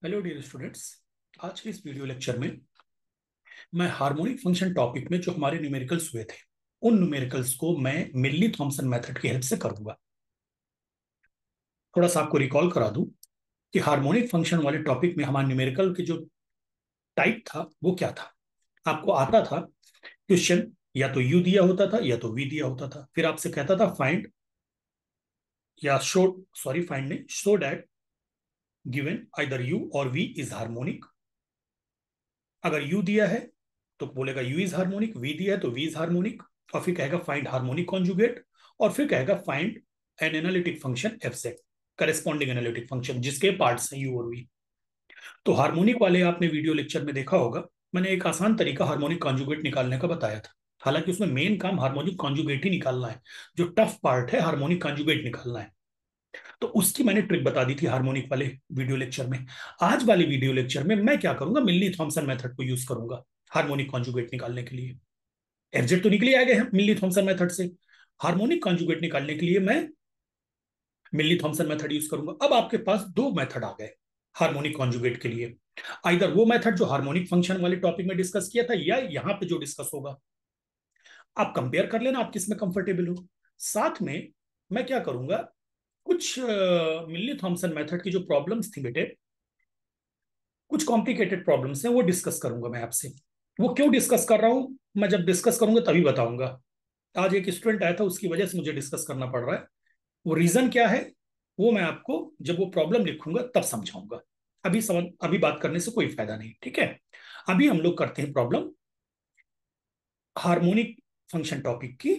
Hello dear students. आज के इस वीडियो लेक्चर में मैं हार्मोनिक फंक्शन टॉपिक में जो हमारे न्यूमेरिकल्स हुए थे उन न्यूमेरिकल्स को मैं मिल्ली थॉमसन मेथड की हेल्प से करूंगा। थोड़ा सा आपको रिकॉल करा दूं कि हार्मोनिक फंक्शन वाले टॉपिक में हमारे न्यूमेरिकल की जो टाइप था वो क्या था। आपको आता था क्वेश्चन, या तो यू दिया होता था या तो वी दिया होता था, फिर आपसे कहता था फाइंड या शो, सॉरी फाइंड नहीं, show that given either you और वी इज हार्मोनिक। अगर यू दिया है तो बोलेगा यू इज हार्मोनिक, वी दिया है तो वी इज हार्मोनिक, और फिर कहेगा फाइंड हार्मोनिक कॉन्जुगेट, और फिर कहेगा find an analytic function f से करेस्पॉन्डिंग एनालिटिक फंक्शन जिसके पार्ट्स हैं यू और वी। तो हार्मोनिक वाले आपने वीडियो लेक्चर में देखा होगा, मैंने एक आसान तरीका हार्मोनिक कॉन्जुगेट निकालने का बताया था। हालांकि उसमें मेन काम हार्मोनिक कॉन्जुगेट ही निकालना है, जो टफ पार्ट है हार्मोनिक कॉन्जुगेट निकालना है। तो उसकी मैंने ट्रिक बता दी थी हार्मोनिक वाले वीडियो लेक्चर में। आज वाले वीडियो लेक्चर में मैं क्या करूंगा, मिल्ली थॉमसन मेथड को यूज करूंगा हार्मोनिक कॉन्जुगेट निकालने के लिए। एफजेड तो निकले आ गए हैं मिल्ली थॉमसन मेथड से, हार्मोनिक कॉन्जुगेट निकालने के लिए मैं मिल्ली थॉमसन मेथड यूज करूंगा। अब आपके पास दो मेथड आ गए हार्मोनिक कॉन्जुगेट के लिए। आइदर वो मेथड जो हार्मोनिक फंक्शन वाले टॉपिक में डिस्कस किया था, या यहाँ पे जो डिस्कस होगा। आप कंपेयर कर लेना, आप किसमें कंफर्टेबल हो। साथ में मैं क्या करूंगा, कुछ मिल्ली थॉमसन मेथड की जो प्रॉब्लम्स थी बेटे, कुछ कॉम्प्लिकेटेड प्रॉब्लम्स हैं, वो डिस्कस करूंगा मैं आपसे। वो क्यों डिस्कस कर रहा हूं, मैं जब डिस्कस करूंगा तभी बताऊंगा। आज एक स्टूडेंट आया था, उसकी वजह से मुझे डिस्कस करना पड़ रहा है। वो रीजन क्या है वो मैं आपको जब वो प्रॉब्लम लिखूंगा तब समझाऊंगा। अभी बात करने से कोई फायदा नहीं, ठीक है। अभी हम लोग करते हैं प्रॉब्लम हार्मोनिक फंक्शन टॉपिक की,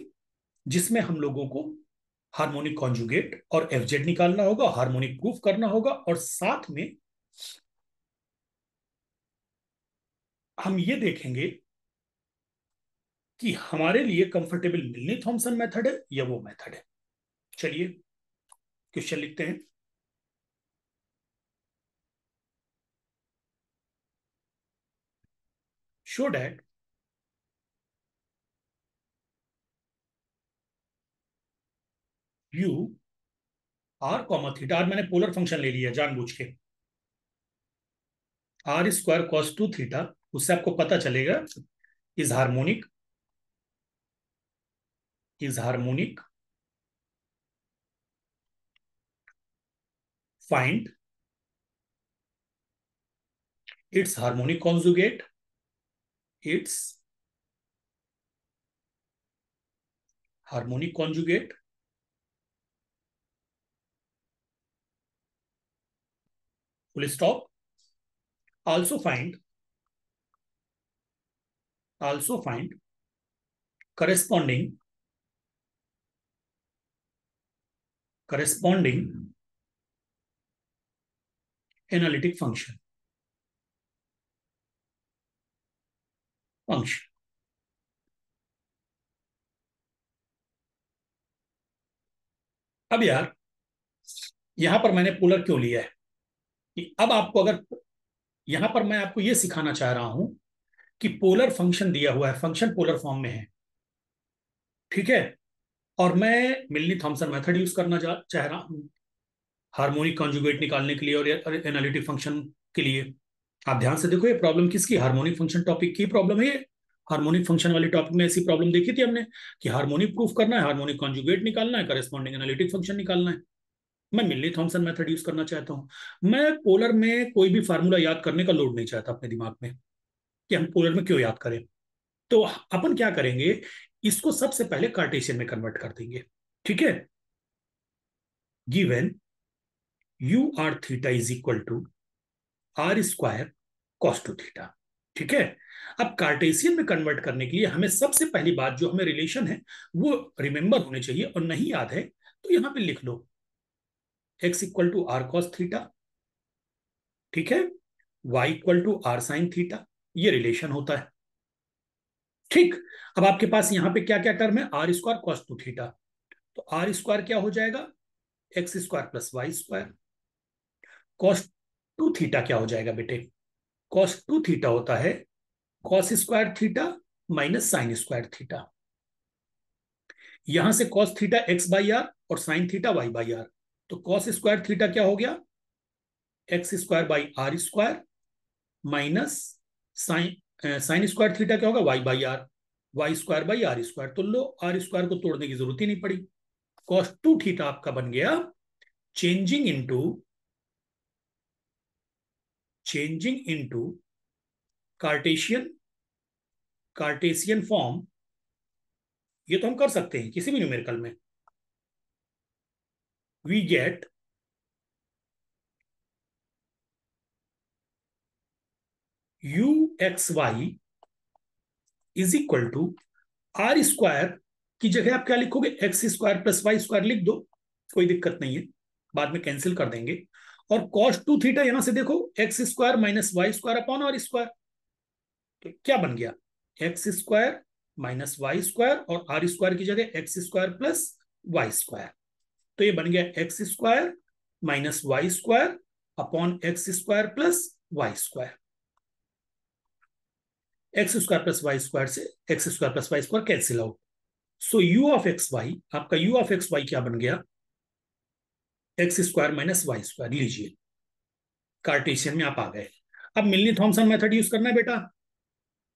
जिसमें हम लोगों को हार्मोनिक कॉन्जुगेट और एफजेड निकालना होगा, हार्मोनिक प्रूफ करना होगा, और साथ में हम ये देखेंगे कि हमारे लिए कंफर्टेबल मिल्ली थॉमसन मेथड है या वो मेथड है। चलिए क्वेश्चन लिखते हैं। Show that u r comma theta, r मैंने पोलर फंक्शन ले लिया जानबूझ के, r square cos two theta, उससे आपको पता चलेगा is harmonic, is harmonic, find its harmonic conjugate, its harmonic conjugate, full stop. Also find, also find corresponding, corresponding analytic function, function. अब यार यहां पर मैंने पोलर क्यों लिया है कि अब आपको अगर, यहां पर मैं आपको यह सिखाना चाह रहा हूं कि पोलर फंक्शन दिया हुआ है, फंक्शन पोलर फॉर्म में है, ठीक है। और मैं मिल्ली थॉमसन मेथड यूज करना चाह रहा हूं हार्मोनिक कॉन्जुगेट निकालने के लिए और एनालिटिक फंक्शन के लिए। आप ध्यान से देखो, ये प्रॉब्लम किसकी, हार्मोनिक फंक्शन टॉपिक की प्रॉब्लम है ये। हार्मोनिक फंक्शन वाले टॉपिक में ऐसी प्रॉब्लम देखी थी हमने कि हार्मोनिक प्रूफ करना है, हार्मोनिक कॉन्जुगेट निकालना है, करेस्पॉन्डिंग एनालिटिक फंक्शन निकालना है। मैं मिल्ली थॉमसन मेथड यूज करना चाहता हूं। मैं पोलर में कोई भी फार्मूला याद करने का लोड नहीं चाहता अपने दिमाग में कि हम पोलर में क्यों याद करें। तो अपन क्या करेंगे, इसको सबसे पहले कार्टेशियन में कन्वर्ट कर देंगे, ठीक है। Given u r theta is equal to r square cos two theta, ठीक है। अब कार्टेशियन में कन्वर्ट करने के लिए हमें सबसे पहली बात जो हमें रिलेशन है वो रिमेंबर होने चाहिए, और नहीं याद है तो यहां पे लिख लो x equal to r cos theta, ठीक है, y equal to r sine theta, ये रिलेशन होता है, ठीक। अब आपके पास यहां पे क्या क्या टर्म है, r square cos two theta, तो आर स्क्वायर क्या हो जाएगा, x square plus y square. Cos two theta क्या हो जाएगा बेटे, कॉस टू थीटा होता है cos square theta minus sine square theta. यहां से cos theta x by r और sine theta y by r, तो कॉस स्क्वायर थीटा क्या हो गया, x square by r square minus sine square theta क्या होगा, Y by r, y square by r square. तो लो आर स्क्वायर को तोड़ने की जरूरत ही नहीं पड़ी। कॉस टू थीटा आपका बन गया changing into Cartesian Cartesian form. ये तो हम कर सकते हैं किसी भी न्यूमेरिकल में। We get u x y is equal to r square की जगह आप क्या लिखोगे, x square plus y square लिख दो, कोई दिक्कत नहीं है, बाद में कैंसिल कर देंगे। और कॉस टू थीटा यहां से देखो, x square minus y square upon r square. तो क्या बन गया, x square minus y square और आर स्क्वायर की जगह x square plus y square. तो ये बन गया x square minus y square upon x square plus y square. X square plus y square से x square plus y square cancel out. So u of x y, आपका u of x y क्या बन गया, x square minus y square. लीजिए cartesian में आप आ गए। अब मिलनी थॉमसन मेथड यूज करना है बेटा,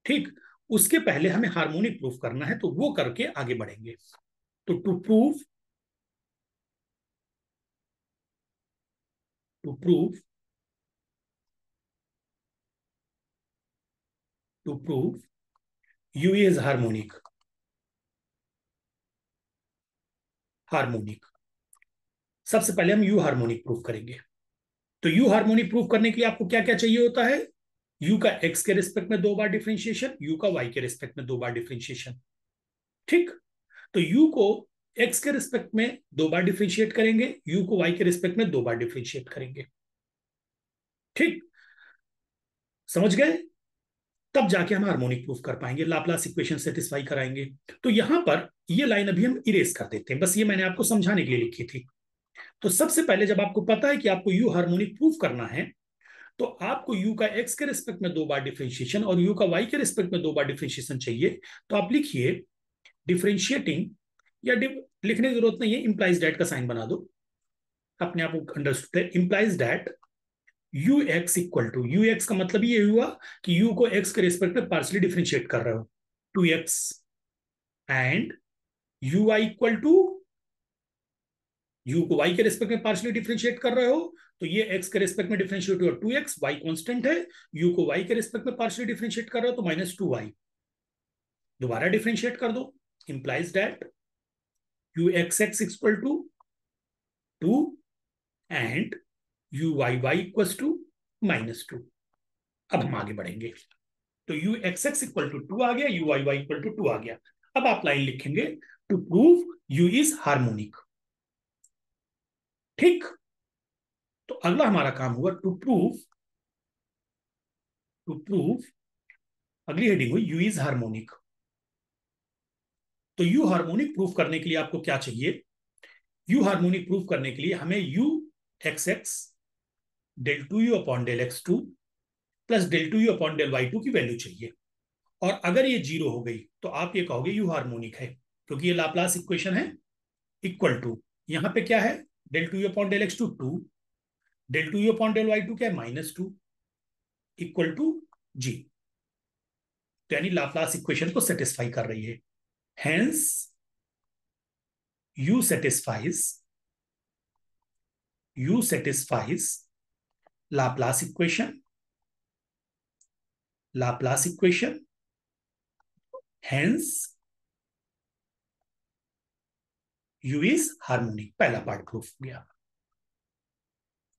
ठीक। उसके पहले हमें हार्मोनिक प्रूफ करना है, तो वो करके आगे बढ़ेंगे। तो to prove u is harmonic सबसे पहले हम यू हार्मोनिक प्रूफ करेंगे। तो यू हार्मोनिक प्रूफ करने के लिए आपको क्या क्या चाहिए होता है, यू का एक्स के रिस्पेक्ट में 2 बार डिफरेंशिएशन, यू का वाई के रिस्पेक्ट में 2 बार डिफरेंशिएशन, ठीक। तो यू को एक्स के रिस्पेक्ट में 2 बार डिफरेंशिएट करेंगे, यू को वाई के रिस्पेक्ट में 2 बार डिफरेंशिएट करेंगे, ठीक। समझ गए, तब जाके हम हार्मोनिक प्रूफ कर पाएंगे, लाप्लास इक्वेशन सेटिस्फाई कराएंगे। तो यहां पर ये लाइन अभी हम इरेज कर देते हैं, बस ये मैंने आपको समझाने के लिए लिखी थी। तो सबसे पहले जब आपको पता है कि आपको यू हार्मोनिक प्रूफ करना है, तो आपको यू का एक्स के रिस्पेक्ट में 2 बार डिफरेंशिएशन और यू का वाई के रिस्पेक्ट में 2 बार डिफरेंशिएशन चाहिए। तो आप लिखिए डिफरेंशिएटिंग, या लिखने की जरूरत नहीं है, इंप्लाइज डैट का साइन बना दो, अपने आप अंडरस्टूड है। Implies that u x equal to, u x का मतलब ये हुआ कि यू को एक्स के रिस्पेक्ट में पार्सली डिफरेंशिएट कर रहे हो, 2x, and u i equal to, u को वाई के रिस्पेक्ट में पार्शियली डिफरेंशिएट कर रहे हो, तो ये एक्स के रिस्पेक्ट में डिफरेंशिएट हुआ 2x, वाई कांस्टेंट है, यू को वाई के रिस्पेक्ट में पार्शियली डिफरेंशिएट कर रहे हो तो -2y, दोबारा डिफरेंशिएट कर दो, implies that u x x equal to 2 and u y y equal to -2। अब हम आगे बढ़ेंगे, तो u x x equal to 2 आ गया, u y y equal to 2 आ गया। अब आप लाइन लिखेंगे to prove u is harmonic, ठीक। तो अगला हमारा काम हुआ टू प्रूव, अगली हेडिंग हुई यू इज हार्मोनिक। तो यू हार्मोनिक प्रूफ करने के लिए आपको क्या चाहिए, यू हार्मोनिक प्रूफ करने के लिए हमें u x x del two u upon del x two plus del two u upon del y two की वैल्यू चाहिए। और अगर ये 0 हो गई तो आप ये कहोगे यू हार्मोनिक है, क्योंकि ये लाप्लास इक्वेशन है। इक्वल टू, यहां पे क्या है, del two u upon del x two 2, del two u upon del y two क्या है -2, इक्वल टू जी। तो यानी लाप्लास इक्वेशन को सेटिस्फाई कर रही है। Hence you satisfies Laplace equation, hence you is harmonic. पहला पार्ट प्रूफ हो गया।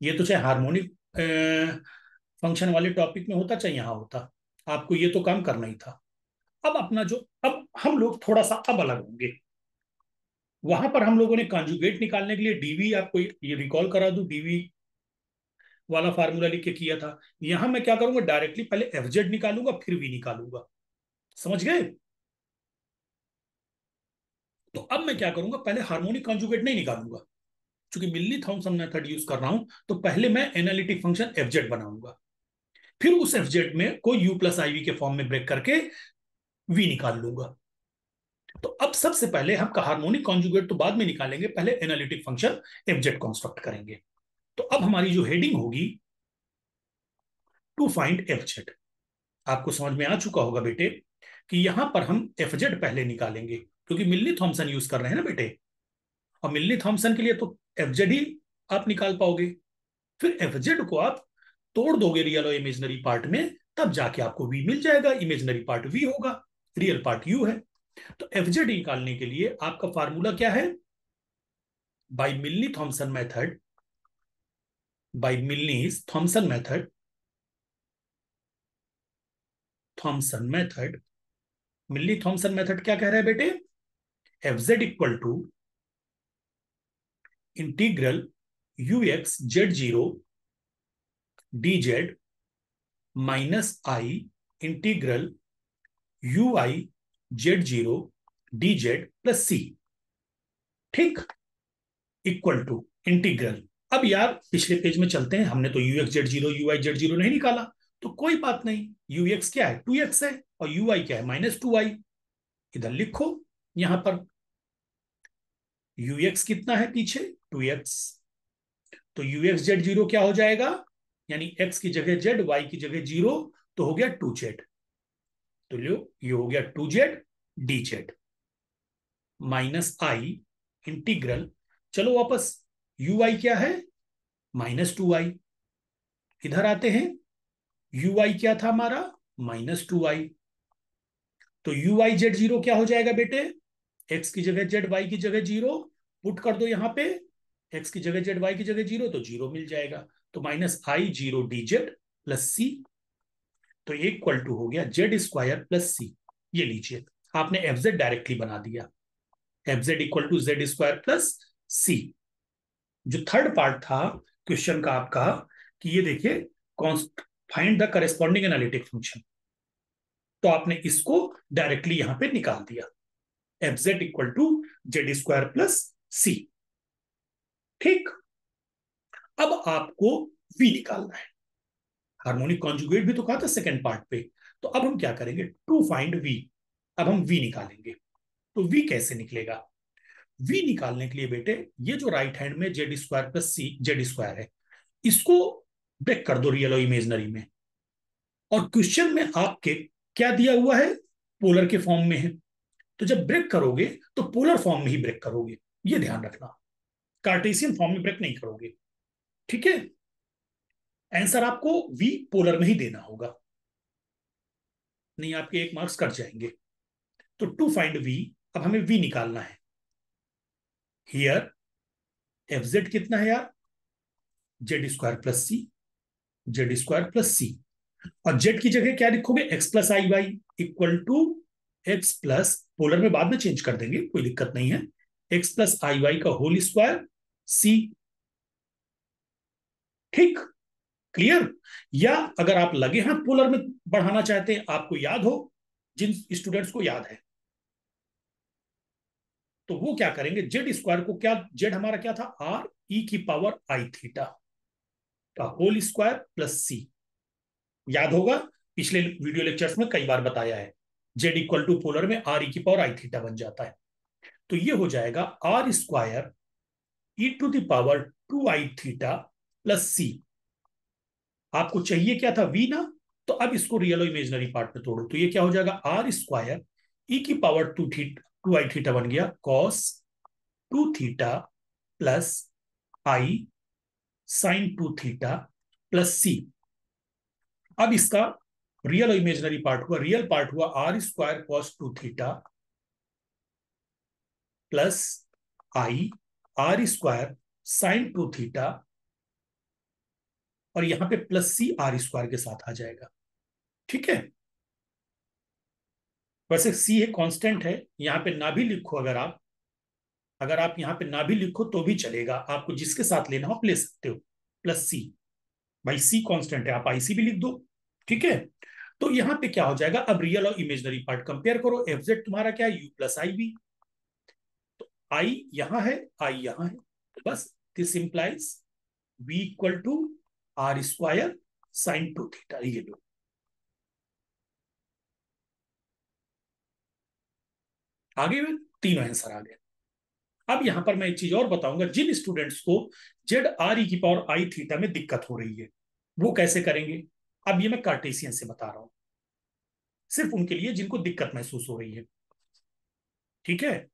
ये तो चाहे हार्मोनिक फंक्शन वाले टॉपिक में होता चाहे यहां होता, आपको ये तो काम करना ही था। अब अपना जो, अब हम लोग थोड़ा सा अब अलग होंगे। वहां पर हम लोगों ने कॉन्जुगेट निकालने के लिए डीवी, आपको ये रिकॉल करा दूं, डीवी वाला फार्मूला लिख के किया था। यहां मैं क्या करूंगा, डायरेक्टली पहले एफ जेड निकालूंगा फिर वी निकालूंगा, समझ गए। तो अब मैं क्या करूंगा, पहले हार्मोनिक कॉन्जुगेट नहीं निकालूंगा, चूंकि मिलनी थॉमसन मेथड यूज कर रहा हूं, तो पहले मैं एनालिटिक फंक्शन एफ जेड बनाऊंगा, फिर उस एफ जेड में को यू प्लस आई वी के फॉर्म में ब्रेक करके वी निकाल लूंगा। तो अब सबसे पहले हम हार्मोनिक कॉन्जुगेट तो बाद में निकालेंगे, पहले analytic function f Z construct करेंगे। तो अब हमारी जो हेडिंग होगी टू फाइंड एफ जेड। आपको समझ में आ चुका होगा बेटे कि यहां पर हम एफ जेड पहले निकालेंगे, क्योंकि मिलनी थॉमसन यूज कर रहे हैं ना बेटे, और मिलनी थॉमसन के लिए तो एफ जेड ही आप निकाल पाओगे। फिर एफ जेड को आप तोड़ दोगे रियल और इमेजनरी पार्ट में, तब जाके आपको वी मिल जाएगा। इमेजनरी पार्ट वी होगा, रियल पार्ट यू है। तो एफ जेड निकालने के लिए आपका फार्मूला क्या है? By Milne Thomson method, by Milne Thomson method, Thomson method, Milne Thomson method क्या कह रहा है बेटे? F z equal to integral u x z zero d z minus i integral u i z zero d Z plus c. ठीक, equal to integral. अब यार पिछले page में चलते हैं, हमने तो u x z zero you i z zero नहीं निकाला, तो कोई बात नहीं। यू एक्स क्या है? 2x है, और यू आई क्या है? -2i। इधर लिखो, यहां पर यू एक्स कितना है पीछे? 2x। तो यू एक्स जेड जीरो क्या हो जाएगा? यानी x की जगह जेड, y की जगह जीरो, तो हो गया 2z। तो लो, ये हो गया 2z D z minus i integral, चलो वापस, यू आई क्या है? -2i। इधर आते हैं, यू आई क्या था हमारा? -2i। तो यू आई जेड जीरो क्या हो जाएगा बेटे? एक्स की जगह जेड, वाई की जगह जीरो, पुट कर दो यहां पे, एक्स की जगह जेड, वाई की जगह जीरो, तो जीरो मिल जाएगा। तो -i0 D Z plus c, तो इक्वल टू हो गया जेड स्क्वायर प्लस सी। ये लीजिए, आपने एफ जेड डायरेक्टली बना दिया, f z equal to z square plus c. जो थर्ड पार्ट था क्वेश्चन का आपका, कि ये देखिए, find the corresponding analytic function, तो आपने इसको डायरेक्टली यहां पे निकाल दिया, f z equal to z square plus c. ठीक, अब आपको वी निकालना है। हार्मोनिक कॉन्जुगेट भी तो कहा था सेकेंड पार्ट पे। तो अब हम क्या करेंगे? To find v. अब हम वी निकालेंगे। तो वी कैसे निकलेगा? वी निकालने के लिए बेटे, ये जो राइट हैंड में Z square plus c z square है, इसको ब्रेक कर दो रियल और इमेजनरी में। और क्वेश्चन में आपके क्या दिया हुआ है? पोलर के फॉर्म में है। तो जब ब्रेक करोगे तो पोलर फॉर्म में ही ब्रेक करोगे, ये ध्यान रखना, कार्टेशियन फॉर्म में ब्रेक नहीं करोगे। ठीक है, आंसर आपको वी पोलर में ही देना होगा, नहीं आपके 1 मार्क्स कट जाएंगे। तो टू फाइंड वी, अब हमें वी निकालना है। हियर एफ जेड कितना है यार? Z square plus c, z square plus c. और जेड की जगह क्या लिखोगे? X plus i y equal to x plus, polar में बाद में चेंज कर देंगे, कोई दिक्कत नहीं है, एक्स प्लस आई वाई का होल स्क्वायर सी। ठीक, क्लियर? या अगर आप लगे हाथ पोलर में बढ़ाना चाहते हैं, आपको याद हो, जिन स्टूडेंट्स को याद है, तो वो क्या करेंगे? जेड स्क्वायर को, क्या जेड हमारा क्या था? आर ई की पावर आई थीटा का होल स्क्वायर प्लस सी। याद होगा, पिछले वीडियो लेक्चर्स में कई बार बताया है, जेड इक्वल टू पोलर में आर ई की पावर आई थीटा बन जाता है। तो ये हो जाएगा r square e to the power 2i theta plus c. आपको चाहिए क्या था? वी ना। तो अब इसको रियल और इमेजनरी पार्ट में तोड़ो, तो ये क्या हो जाएगा? आर स्क्वायर ई की पावर 2i थीटा बन गया cos 2 theta plus i sine 2 theta plus c. अब इसका रियल और इमेजनरी पार्ट हुआ, रियल पार्ट हुआ r square cos 2 theta plus i r square sine 2 theta, और यहां पे प्लस सी आर स्क्वायर के साथ आ जाएगा। ठीक है, वैसे सी है कांस्टेंट है, यहां पे ना भी लिखो, अगर आप यहां पे ना भी लिखो तो भी चलेगा, आपको जिसके साथ लेना हो आप ले सकते हो, प्लस सी। भाई सी कांस्टेंट है, आप आई सी भी लिख दो। ठीक है, तो यहां पे क्या हो जाएगा? अब रियल और इमेजनरी पार्ट कंपेयर करो, एफ जेड तुम्हारा क्या है? U plus i b. तो आई यहां है, आई यहां है, तो बस this implies v equal to r square sine 2 theta. ये लो, आगे में तीनों आंसर आ गए। अब यहां पर मैं एक चीज और बताऊंगा, जिन स्टूडेंट्स को जेड आर ई की पावर आई थीटा में दिक्कत हो रही है, वो कैसे करेंगे? अब ये मैं कार्टेशियन से बता रहा हूं, सिर्फ उनके लिए जिनको दिक्कत महसूस हो रही है। ठीक है,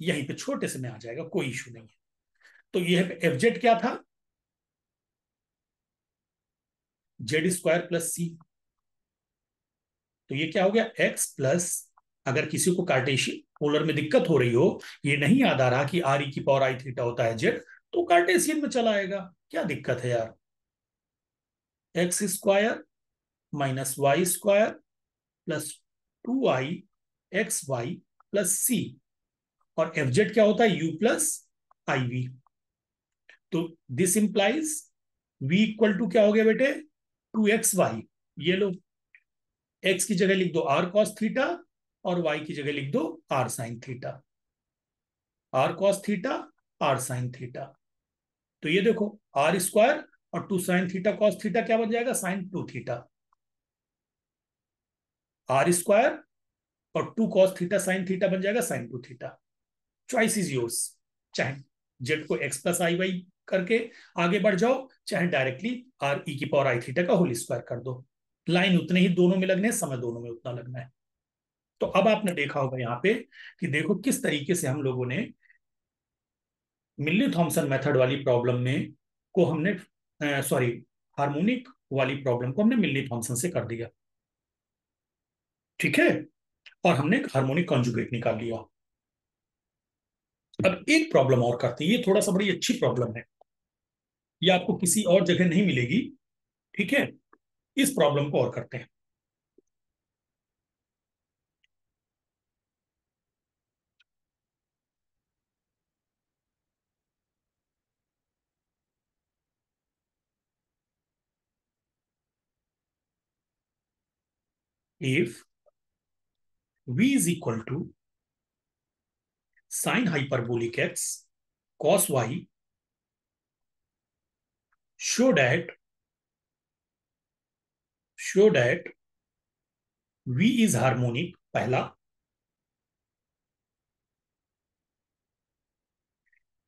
यहीं पे छोटे से में आ जाएगा, कोई इशू नहीं है। तो ये एफ जेड क्या था, जेड स्क्वायर प्लस सी। तो ये क्या हो गया, एक्स प्लस, अगर किसी को कार्टेशियन पोलर में दिक्कत हो रही हो, ये नहीं याद आ रहा कि आर ई की पावर आई थीटा होता है जेड, तो कार्टेशियन में चला आएगा, क्या दिक्कत है यार। X square minus y square plus 2i x y plus c, और एफ जेड क्या होता है, यू प्लस आई वी। तो this implies v equal to क्या हो गया बेटे, 2xy। ये लो, x की जगह लिख दो r cos थीटा, और y की जगह लिख दो r sin theta. r cos theta, r sin theta. तो ये देखो, r स्क्वायर और 2 sin थीटा cos थीटा क्या बन जाएगा, sin 2 थीटा। r स्क्वायर और 2 cos थीटा sin थीटा बन जाएगा sin 2 theta. Choice is yours, चाहे जेड को एक्स प्लस आई वाई करके आगे बढ़ जाओ, चाहे डायरेक्टली आर ई की पावर आई थीटा का होल स्क्वायर कर दो। लाइन उतने ही दोनों में लगने, समय दोनों में उतना लगना है। तो अब आपने देखा होगा यहाँ पे कि देखो किस तरीके से हम लोगों ने मिल्ली थॉमसन मेथड वाली प्रॉब्लम में को हमने, सॉरी, हार्मोनिक वाली प्रॉब्लम को हमने मिल्ली थॉमसन से कर दिया। ठीक है, और हमने हार्मोनिक कॉन्जुगेट निकाल लिया। अब एक प्रॉब्लम और करते हैं, ये थोड़ा सा बड़ी अच्छी प्रॉब्लम है, ये आपको किसी और जगह नहीं मिलेगी। ठीक है, इस प्रॉब्लम को और करते हैं। If v is equal to sine hyperbolic x cos y, show that v is harmonic, पहला,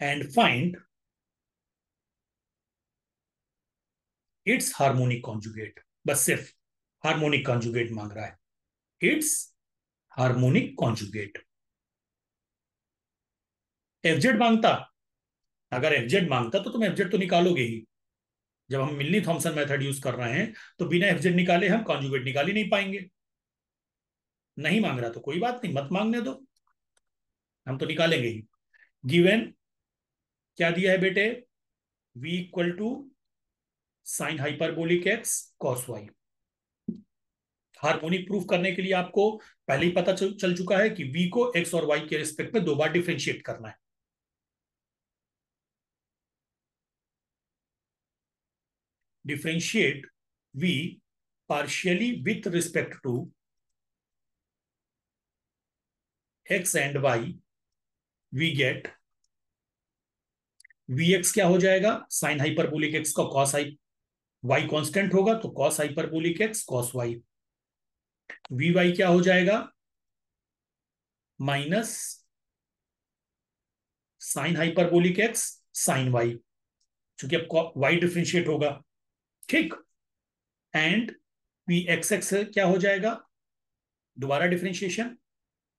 and find its harmonic conjugate. बस सिर्फ हार्मोनिक कॉन्जुगेट मांग रहा है, इट्स हार्मोनिक कॉन्जुगेट। एफजेड मांगता, अगर एफजेड मांगता तो तुम एफजेड तो निकालोगे ही। जब हम मिल्ली थॉमसन मेथड यूज कर रहे हैं तो बिना एफजेड निकाले हम कॉन्जुगेट निकाल ही नहीं पाएंगे। नहीं मांग रहा तो कोई बात नहीं, मत मांगने दो, हम तो निकालेंगे ही। गिवन क्या दिया है बेटे, v equal to sine hyperbolic x cos y. Harmonic proof करने के लिए आपको पहले ही पता चल चुका है कि v को x और y के रिस्पेक्ट में 2 बार डिफ्रेंशिएट करना है। Differentiate v partially with respect to x and y, we get vx क्या हो जाएगा, साइन हाइपरबोलिक x का कॉस आई, y कांस्टेंट होगा तो cos hyperbolic x cos y। vy क्या हो जाएगा, minus sine hyperbolic x sine y, क्योंकि अब y डिफ्रेंशिएट होगा। ठीक, एंड पी एक्स एक्स क्या हो जाएगा, दोबारा differentiation,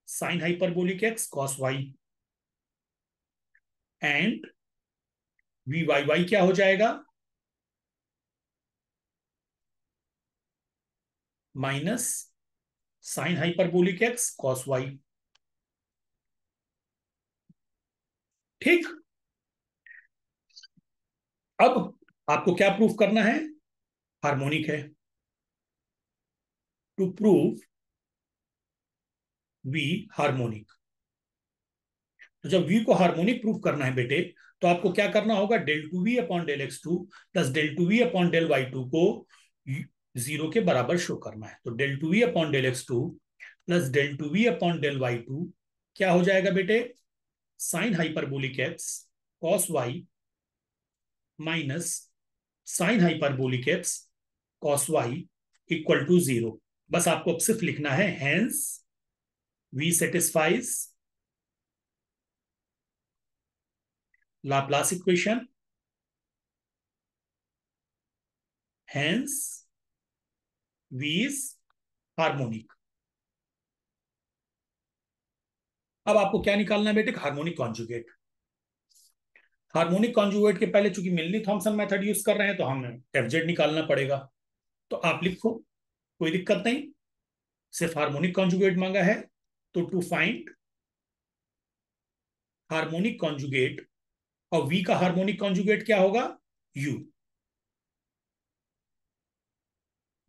sine hyperbolic x cos y, and v y y क्या हो जाएगा, minus sine hyperbolic x cos y. ठीक, अब आपको क्या प्रूफ करना है, हार्मोनिक है। टू प्रूव वी हार्मोनिक, तो जब v को हार्मोनिक प्रूफ करना है बेटे, तो आपको क्या करना होगा, del two v upon del x two plus del two v upon del y two को जीरो के बराबर शो करना है। तो del two v upon del x two plus del two v upon del y two क्या हो जाएगा बेटे, sine hyperbolic x cos y minus sine hyperbolic x cos y equal to zero. बस आपको अब सिर्फ लिखना है, hence v satisfies Laplace equation, hence V is harmonic. अब आपको क्या निकालना है बेटे? Harmonic conjugate. हार्मोनिक कॉन्जुगेट के पहले चूंकि मिलनी थॉमसन मेथड यूज कर रहे हैं तो हमें एफजेड निकालना पड़ेगा। तो आप लिखो, कोई दिक्कत नहीं, सिर्फ हार्मोनिक कॉन्जुगेट मांगा है। तो टू फाइंड हार्मोनिक कॉन्जुगेट, और वी का हार्मोनिक कॉन्जुगेट क्या होगा? U,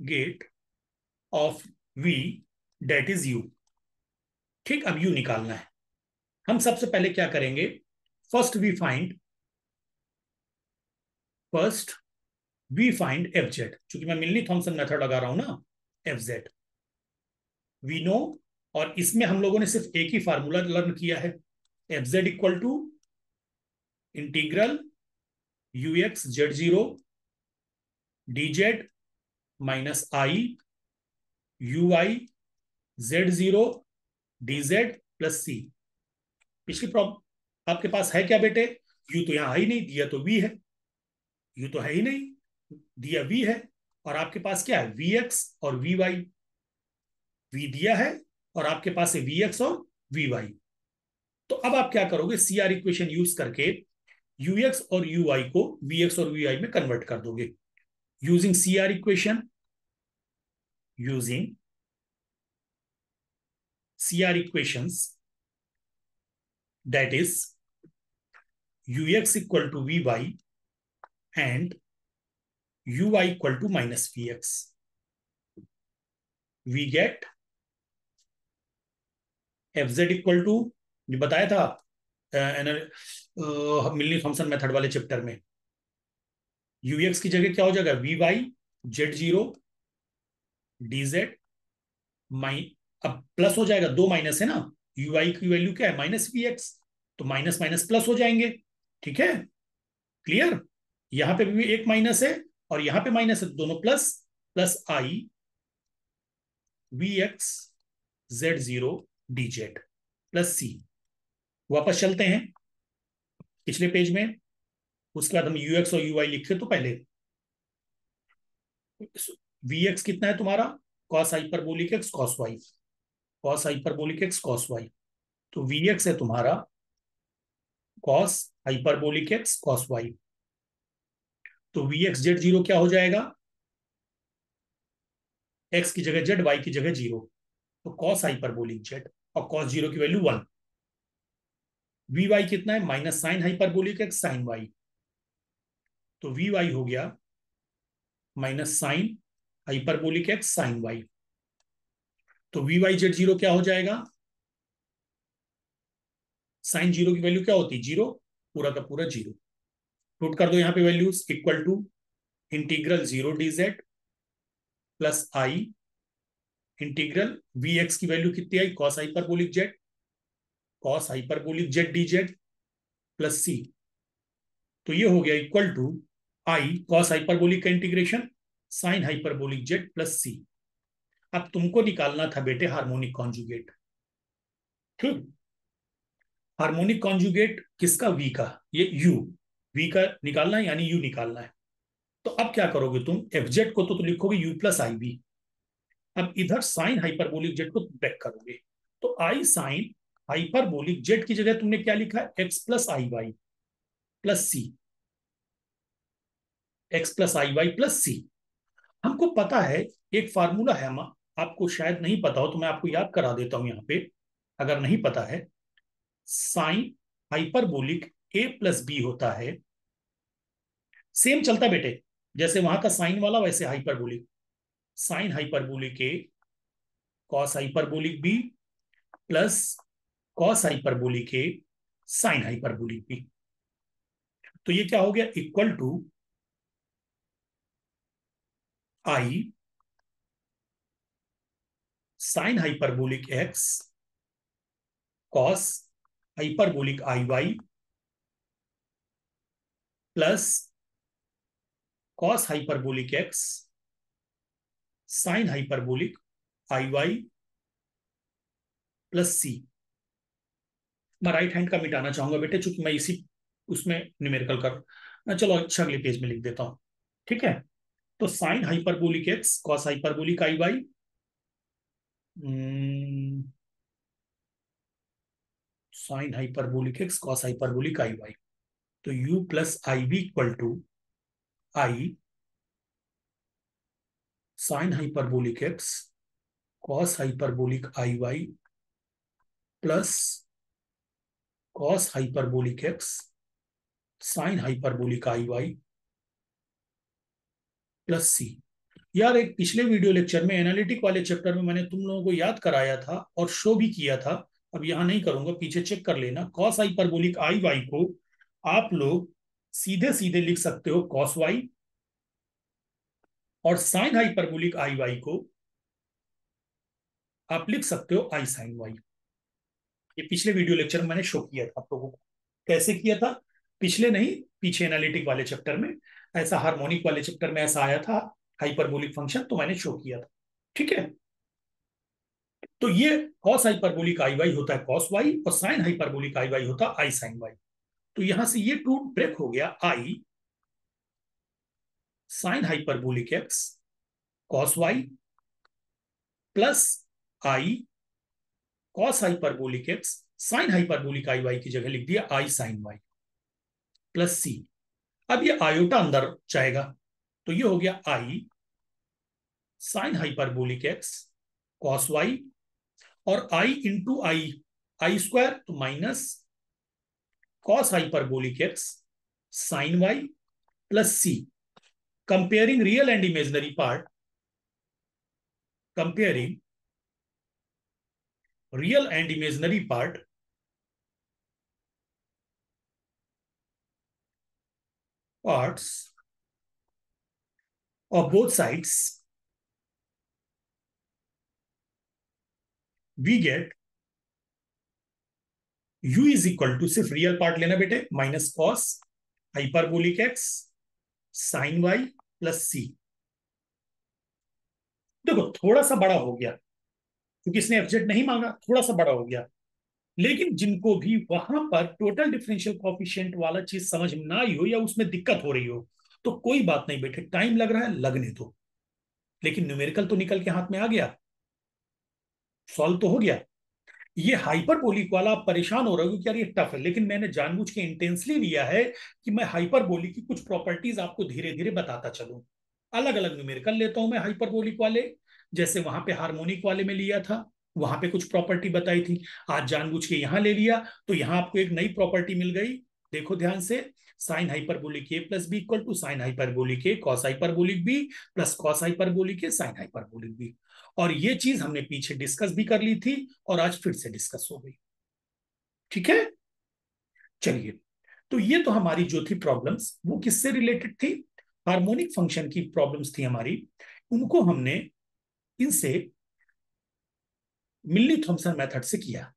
get of v, that is u. ठीक, अब यू निकालना है। हम सबसे पहले क्या करेंगे? First we find, first we find f z. चूंकि मैं मिलनी थॉमसन मेथड लगा रहा हूं ना, एफ जेड वी नो। और इसमें हम लोगों ने सिर्फ एक ही फार्मूला लर्न किया है, f z equal to integral u x z zero d z minus i u i z zero d Z plus c. पिछली प्रॉब्लम आपके पास है क्या बेटे? यू तो यहां है ही नहीं, दिया तो वी है। यू तो है ही नहीं, दिया वी है। और आपके पास क्या है? वी एक्स और वी वाई। वी दिया है और आपके पास है वी एक्स और वी वाई। तो अब आप क्या करोगे? सी आर इक्वेशन यूज करके यू एक्स और यू आई को वी एक्स और वी आई में कन्वर्ट कर दोगे। Using C R equation, using C R equations, that is ux equal to vy and ui equal to minus vx, we get fz equal to, जो बताया था Milne Thomson method वाले chapter में, ux की जगह क्या हो जाएगा? V y z zero d z माइ, अब प्लस हो जाएगा, दो माइनस है ना, यू आई की वैल्यू क्या है? Minus v x. तो माइनस माइनस प्लस हो जाएंगे। ठीक है, क्लियर? यहां पे भी एक माइनस है और यहां पे माइनस है, दोनों plus. Plus i v x z zero d Z plus c. वापस चलते हैं पिछले पेज में। उसके बाद हम यू एक्स और यू वाई लिखे तो पहले वी एक्स कितना है तुम्हारा? Cos hyperbolic x cos y, cos hyperbolic x cos y. तो वी एक्स है तुम्हारा cos hyperbolic x cos y. तो वी एक्स जेड जीरो क्या हो जाएगा? एक्स की जगह जेड, वाई की जगह जीरो। तो कॉस हाइपरबोलिक जेड, और कॉस जीरो की वैल्यू वन। वी वाई कितना है? Minus sine hyperbolic x sine y. तो वी वाई हो गया minus sine hyperbolic x sine y. तो वी वाई जेड जीरो क्या हो जाएगा? साइन जीरो की वैल्यू क्या होती है? जीरो, पूरा का पूरा जीरो। पुट कर दो यहाँ पे values, equal to integral zero d Z plus i integral v x की वैल्यू कितनी आई? Cos hyperbolic z, cos hyperbolic z d Z plus c. तो ये हो गया equal to i cos hyperbolic का integration sine hyperbolic z plus c. अब तुमको निकालना था बेटे हार्मोनिक कॉन्जुगेट। ठीक, हार्मोनिक कॉन्जुगेट किसका? वी का। ये यू, वी का निकालना है, यानी यू निकालना है। तो अब क्या करोगे तुम? एफ जेड को तो लिखोगे यू प्लस आई वी। अब इधर साइन हाइपरबोलिक जेड को ब्रेक करोगे। तो आई साइन हाइपरबोलिक जेड की जगह तुमने क्या लिखा है? X plus i y plus C, x plus i y plus सी। हमको पता है, एक फार्मूला है, हम आपको शायद नहीं पता हो तो मैं आपको याद करा देता हूं यहाँ पे, अगर नहीं पता है। Sign hyperbolic a plus B होता है, सेम चलता है बेटे, जैसे वहां का साइन वाला वैसे hyperbolic. Sine hyperbolic a cos hyperbolic b plus cos hyperbolic a sine hyperbolic b. तो ये क्या हो गया? Equal to i sine hyperbolic x cos hyperbolic i y plus cos hyperbolic x sine hyperbolic i y plus c. मैं right hand का मिटाना चाहूंगा बेटे, चूंकि मैं इसी उसमें न्यूमेरिकल कर, चलो अच्छा अगले पेज में लिख देता हूं। ठीक है, तो sine hyperbolic x cos hyperbolic i y, sine hyperbolic x cos hyperbolic i y, तो u plus i b equal to i sine hyperbolic x cos hyperbolic i y plus cos hyperbolic x sine hyperbolic i y plus c. यार एक पिछले video lecture में analytic वाले chapter में मैंने तुम लोगों को याद कराया था और शो भी किया था, अब यहां नहीं करूंगा, पीछे चेक कर लेना। कॉस हाइपरबोलिक आई वाई को आप लोग सीधे सीधे लिख सकते हो कॉस वाई, और साइन हाइपरबोलिक आई वाई को आप लिख सकते हो आई साइन वाई। ये पिछले वीडियो लेक्चर में मैंने शो किया था आप लोगों को। कैसे किया था? पिछले नहीं, पीछे एनालिटिक वाले चैप्टर में ऐसा, हार्मोनिक वाले चैप्टर में ऐसा आया था हाइपरबोलिक फंक्शन, तो मैंने शो किया था। ठीक है, तो ये कॉस हाइपरबोलिक आई वाई होता है कॉस वाई, और साइन हाइपरबोलिक आई वाई होता है आई साइन वाई। तो यहां से ये टू ब्रेक हो गया, i sine hyperbolic x cos y plus i cos hyperbolic x sine hyperbolic i y की जगह लिख दिया i sine y plus c. अब ये आयोटा अंदर जाएगा, तो ये हो गया i sine hyperbolic x cos y, और i into i, i square तो minus cos hyperbolic x sine y plus c. Comparing real and imaginary part, comparing real and imaginary part parts of both sides, we get u is equal to, सिर्फ real part लेना बेटे, minus cos hyperbolic x sine y plus c. देखो थोड़ा सा बड़ा हो गया क्योंकि इसने एफजेड नहीं मांगा, थोड़ा सा बड़ा हो गया, लेकिन जिनको भी वहां पर टोटल डिफरेंशियल कोएफिशिएंट वाला चीज समझ में ना आई हो या उसमें दिक्कत हो रही हो, तो कोई बात नहीं बेटे, टाइम लग रहा है लगने दो, लेकिन न्यूमेरिकल तो निकल के हाथ में आ गया, सॉल्व तो हो गया। ये हाइपरबोलिक वाला आप परेशान हो रहे हो कि यार ये टफ है, लेकिन मैंने जानबूझ के इंटेंसली लिया है कि मैं हाइपरबोलिक की कुछ प्रॉपर्टीज आपको धीरे धीरे बताता चलूं। अलग अलग न्यूमेरिकल लेता हूं मैं हाइपरबोलिक वाले, जैसे वहां पे हार्मोनिक वाले में लिया था, वहां पे कुछ प्रॉपर्टी बताई थी, आज जानबूझ के यहां ले लिया, तो यहां आपको एक नई प्रॉपर्टी मिल गई। देखो ध्यान से, sine hyperbolic a plus b equal to sine hyperbolic a cos hyperbolic b plus cos hyperbolic a sine hyperbolic b. और ये चीज हमने पीछे डिस्कस भी कर ली थी और आज फिर से डिस्कस हो गई। ठीक है, चलिए, तो ये तो हमारी जो थी प्रॉब्लम्स वो किससे रिलेटेड थी? हार्मोनिक फंक्शन की प्रॉब्लम्स थी हमारी, उनको हमने इनसे मिल्ली थॉमसन मेथड से किया।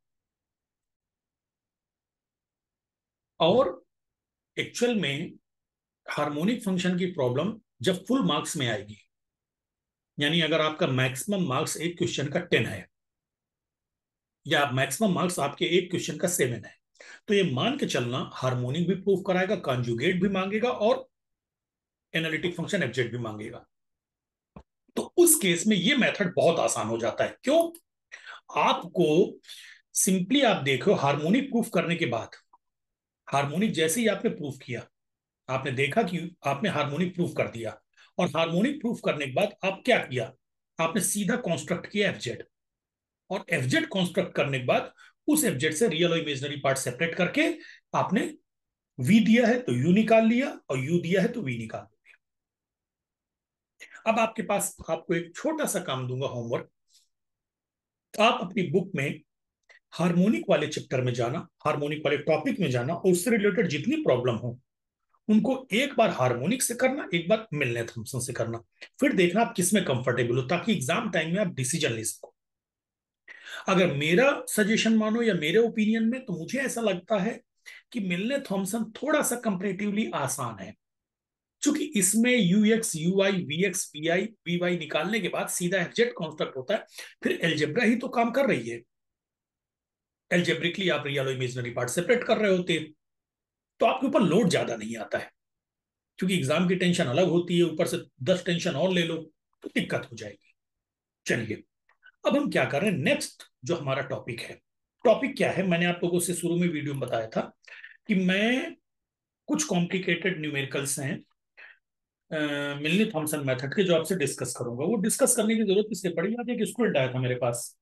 और एक्चुअल में हार्मोनिक फंक्शन की प्रॉब्लम जब फुल मार्क्स में आएगी, यानी अगर आपका मैक्सिमम मार्क्स एक क्वेश्चन का 10 है या मैक्सिमम मार्क्स आपके एक क्वेश्चन का 7 है, तो ये मान के चलना हार्मोनिक भी प्रूव कराएगा, कॉन्जुगेट भी मांगेगा और एनालिटिक फंक्शन एब्जेक्ट भी मांगेगा। तो उस केस में ये मेथड बहुत आसान हो जाता है। क्यों? आपको सिंपली आप देखो, हार्मोनिक प्रूफ करने के बाद, हार्मोनिक जैसे ही आपने प्रूफ किया, आपने देखा कि आपने हार्मोनिक प्रूफ कर दिया, और हार्मोनिक प्रूफ करने के बाद आप क्या किया, आपने सीधा कॉन्स्ट्रक्ट किया एफजेड, और एफजेड कॉन्स्ट्रक्ट करने के बाद उस एफजेड से रियल और इमेजिनरी पार्ट सेपरेट करके आपने वी दिया है तो यू निकाल लिया, और यू दिया है तो वी निकाल लिया। अब आपके पास, आपको एक छोटा सा काम दूंगा होमवर्क, तो आप अपनी बुक में हार्मोनिक वाले चैप्टर में जाना, हार्मोनिक वाले टॉपिक में जाना, और उससे रिलेटेड जितनी प्रॉब्लम हो उनको एक बार हार्मोनिक से करना, एक बार मिलने थॉमसन से करना, फिर देखना आप किस में कंफर्टेबल हो, ताकि एग्जाम टाइम में आप डिसीजन ले सको। अगर मेरा सजेशन मानो या मेरे ओपिनियन में, तो मुझे ऐसा लगता है कि मिलने थॉमसन थोड़ा सा कंपेरेटिवली आसान है, क्योंकि इसमें u x u i v x v i v y निकालने के बाद सीधा एग्जैक्ट कॉन्स्ट्रक्ट होता है, फिर एल्जेब्रा ही तो काम कर रही है। एल्जेब्रिकली आप रियल और इमेजिनरी पार्ट सेपरेट कर रहे होते हैं, तो आपके ऊपर लोड ज्यादा नहीं आता है। क्योंकि एग्जाम की टेंशन अलग होती है, ऊपर से 10 टेंशन और ले लो तो दिक्कत हो जाएगी। चलिए, अब हम क्या कर रहे हैं, नेक्स्ट जो हमारा टॉपिक है, टॉपिक क्या है, मैंने आप लोगों से शुरू में वीडियो में बताया था कि मैं कुछ कॉम्प्लिकेटेड न्यूमेरिकल्स हैं मिलनी थॉमसन मेथड के, जो आपसे डिस्कस करूंगा। वो डिस्कस करने की जरूरत इसलिए पड़ी, आज एक स्टूडेंट आया था मेरे पास,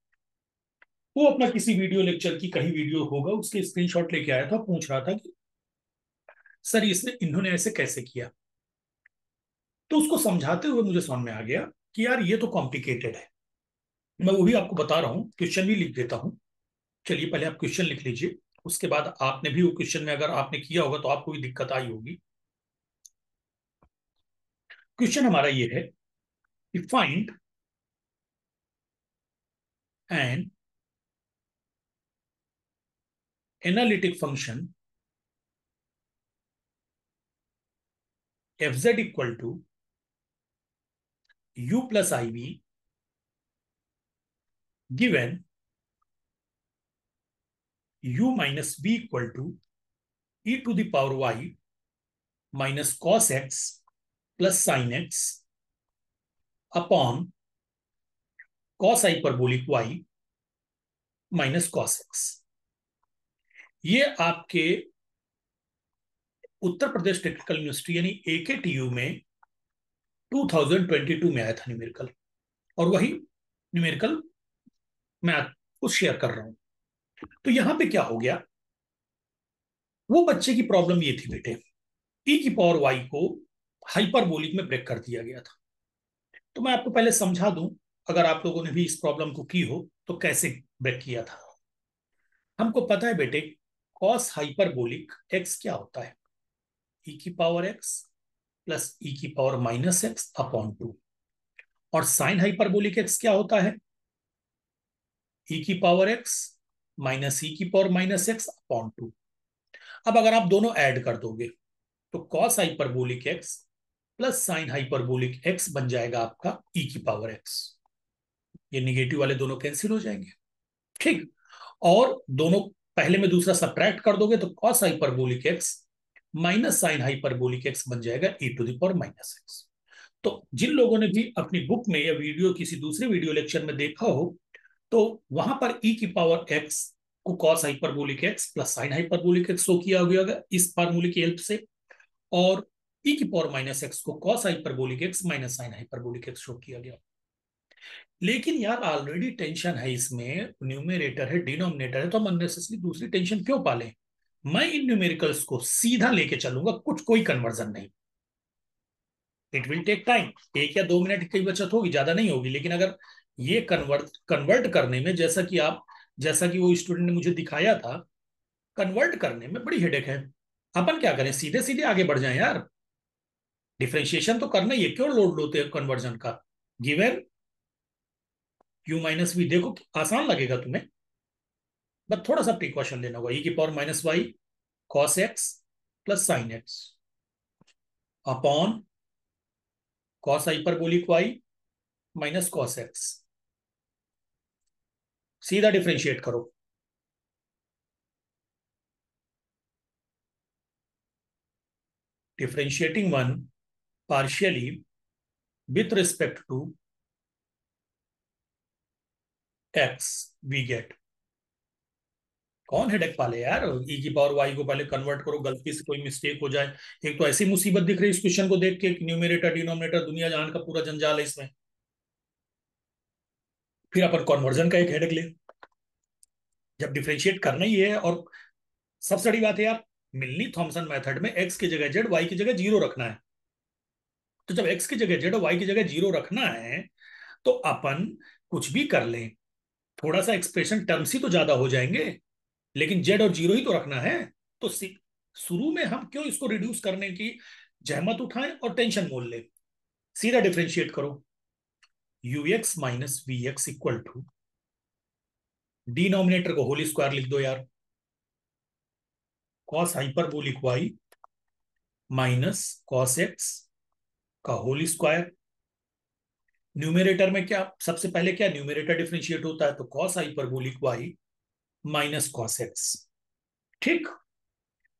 वो अपना किसी वीडियो लेक्चर की कहीं वीडियो होगा उसके स्क्रीनशॉट लेके आया था, पूछ रहा था कि सर इसने इन्होंने ऐसे कैसे किया। तो उसको समझाते हुए मुझे समझ में आ गया कि यार ये तो कॉम्प्लिकेटेड है। मैं वो भी आपको बता रहा हूँ, क्वेश्चन भी लिख देता हूँ। चलिए पहले आप क्वेश्चन लिख लीजिए, उसके बाद आपने भी वो क्वेश्चन में अगर आपने किया होगा तो आपको भी दिक्कत आई होगी। क्वेश्चन हमारा ये है कि find an analytic function f z equal to u plus iv given u minus b equal to e to the power y minus cos x plus sin x upon cos hyperbolic y minus cos x। ये आपके Uttar Pradesh technical university यानी AKTU में 2022 में आया था numerical, और वही numerical मैं आपको शेयर कर रहा हूं। तो यहां पे क्या हो गया, वो बच्चे की प्रॉब्लम ये थी बेटे, e की पावर y को हाइपरबोलिक में ब्रेक कर दिया गया था। तो मैं आपको पहले समझा दूं, अगर आप लोगों ने भी इस प्रॉब्लम को की हो तो कैसे ब्रेक किया था। हमको पता है बेटे, कॉस हाइपरबोलिक एक्स क्या होता है, ई की पावर एक्स प्लस ई की power minus x upon two. और साइन हाइपरबोलिक एक्स क्या होता है, ई की पावर एक्स माइनस ई की power minus x upon two. अब अगर आप दोनों ऐड कर दोगे तो cos hyperbolic x plus sign hyperbolic x बन जाएगा आपका ई की पावर एक्स। ये निगेटिव वाले दोनों कैंसिल हो जाएंगे, ठीक। और दोनों पहले में दूसरा सब्ट्रैक्ट कर दोगे तो cos hyperbolic x minus sine hyperbolic x बन जाएगा e to the power minus x. तो जिन लोगों ने भी अपनी बुक में या वीडियो किसी दूसरे वीडियो लेक्चर में देखा हो, तो वहां पर ई की पावर एक्स को cos hyperbolic x plus sign hyperbolic x show किया गया इस फार्मूले की हेल्प से, और ई की पावर माइनस एक्स को cos hyperbolic x minus sine hyperbolic x show किया गया। लेकिन यार ऑलरेडी टेंशन है इसमें, न्यूमेरेटर है डिनोमिनेटर है, तो हम अननेसेसरी दूसरी टेंशन क्यों पालें। मैं इन न्यूमेरिकल्स को सीधा लेके चलूंगा, कुछ कोई कन्वर्जन नहीं। इट विल टेक टाइम, 1 या 2 मिनट की बचत होगी, ज्यादा नहीं होगी। लेकिन अगर ये कन्वर्ट कन्वर्ट करने में, जैसा कि वो स्टूडेंट ने मुझे दिखाया था, कन्वर्ट करने में बड़ी हेडेक है। अपन क्या करें, सीधे सीधे आगे बढ़ जाएं यार। डिफ्रेंशिएशन तो करना ही है, क्यों लोड लोते हैं कन्वर्जन का। गिवन यू माइनस वी, देखो आसान लगेगा तुम्हें, बस थोड़ा सा प्रिकॉशन लेना होगा। ई की power minus y cos x plus sine x upon cos hyperbolic y minus cos x. सीधा डिफ्रेंशिएट करो। Differentiating one partially with respect to x we get. कौन हेडेक पाले यार, ई की पावर वाई को पहले कन्वर्ट करो, गलती से कोई मिस्टेक हो जाए। एक तो ऐसी मुसीबत दिख रही है इस क्वेश्चन को देख के, न्यूमेरेटर डिनोमिनेटर दुनिया जहान का पूरा जंजाल है इसमें, फिर अपन कन्वर्जन का एक हेडेक ले। जब डिफ्रेंशिएट करना ही है, और सबसे बड़ी बात है यार, मिलनी थॉमसन मेथड में एक्स की जगह जेड, वाई की जगह जीरो रखना है। तो जब एक्स की जगह जेड और वाई की जगह जीरो रखना है, तो अपन कुछ भी कर लें, थोड़ा सा एक्सप्रेशन टर्म्स ही तो ज्यादा हो जाएंगे, लेकिन जेड और जीरो ही तो रखना है। तो शुरू में हम क्यों इसको रिड्यूस करने की जहमत उठाएं और टेंशन मोल ले। सीधा डिफ्रेंशिएट करो, u x minus v x equal to, denominator को होल स्क्वायर लिख दो यार, cos hyperbolic y minus cos x का होल स्क्वायर। न्यूमेरेटर में क्या, सबसे पहले क्या न्यूमेरेटर डिफरेंशिएट होता है, तो cos hyperbolic y minus cos x, ठीक।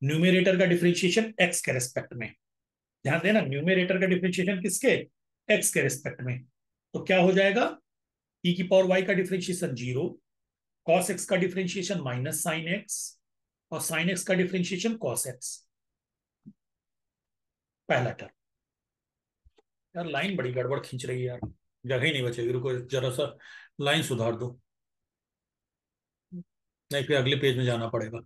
न्यूमेरेटर का डिफरेंशिएशन एक्स के रेस्पेक्ट में, ध्यान देना, न्यूमेरेटर का डिफरेंशिएशन किसके, एक्स के रिस्पेक्ट में। तो क्या हो जाएगा, ई की पावर वाई का डिफरेंशिएशन 0, कॉस एक्स का डिफरेंशिएशन माइनस साइन एक्स, और साइन एक्स का डिफरेंशिएशन कॉस एक्स, पहला टर्म। यार लाइन बड़ी गड़बड़ खींच रही है यार, जगह ही नहीं बचेगी, रुको जरा सा लाइन सुधार दो, नहीं फिर अगले पेज में जाना पड़ेगा।